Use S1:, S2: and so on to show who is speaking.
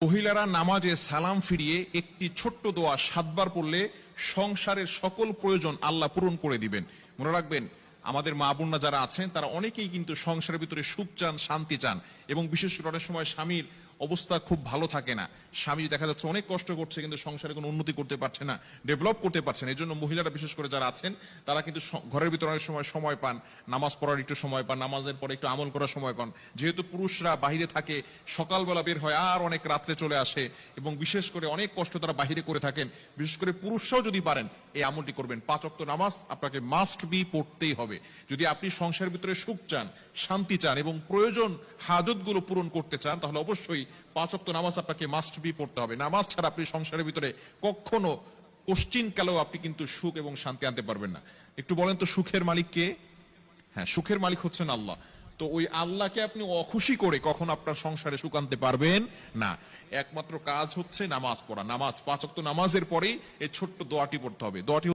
S1: মহিলারা নামাজে সালাম ফিরিয়ে একটি ছোট্ট দোয়া 7 বার পড়লে সংসারের সকল প্রয়োজন আল্লাহ পূরণ করে দিবেন। মনে রাখবেন, আমাদের মা বোনরা যারা আছেন তারা অনেকেই কিন্তু সংসারের ভিতরে সুখ চান, শান্তি চান, এবং বিশেষ করে অনেক সময় স্বামীর অবস্থা খুব ভালো থাকে না। স্বামী দেখা যাচ্ছে অনেক কষ্ট করছে, কিন্তু সংসারে কোনো উন্নতি করতে পারছে না, ডেভেলপ করতে পারছে না। এই জন্য মহিলারা বিশেষ করে যারা আছেন তারা কিন্তু ঘরের ভিতরে অনেক সময় পান, নামাজ পড়ার একটু সময় পান, নামাজের পরে একটু আমল করার সময় পান। যেহেতু পুরুষরা বাহিরে থাকে, সকালবেলা বের হয় আর অনেক রাত্রে চলে আসে, এবং বিশেষ করে অনেক কষ্ট তারা বাহিরে করে থাকেন। বিশেষ করে পুরুষরাও যদি পারেন এই আমলটি করবেন। 5 ওয়াক্ত নামাজ আপনাকে মাস্ট বি পড়তেই হবে। যদি আপনি সংসারের ভিতরে সুখ চান, শান্তি চান এবং প্রয়োজন হাজতগুলো পূরণ করতে চান, তাহলে অবশ্যই 5 ওয়াক্ত নামাজ আপনাকে মাস্ট বি পড়তে হবে। নামাজ ছাড়া আপনি সংসারের ভিতরে কখনো কোশ্চিন কালেও আপনি কিন্তু সুখ এবং শান্তি আনতে পারবেন না। একটু বলেন তো, সুখের মালিক কে? হ্যাঁ, সুখের মালিক হচ্ছেন আল্লাহ। তো ওই আল্লাহকে আপনি অখুশি করে কখন আপনার সংসারে সুখ আনতে পারবেন না। একমাত্র কাজ হচ্ছে নামাজ পড়া। নামাজ 5 ওয়াক্ত নামাজের পরেই এই ছোট্ট দোয়াটি পড়তে হবে। দোয়াটি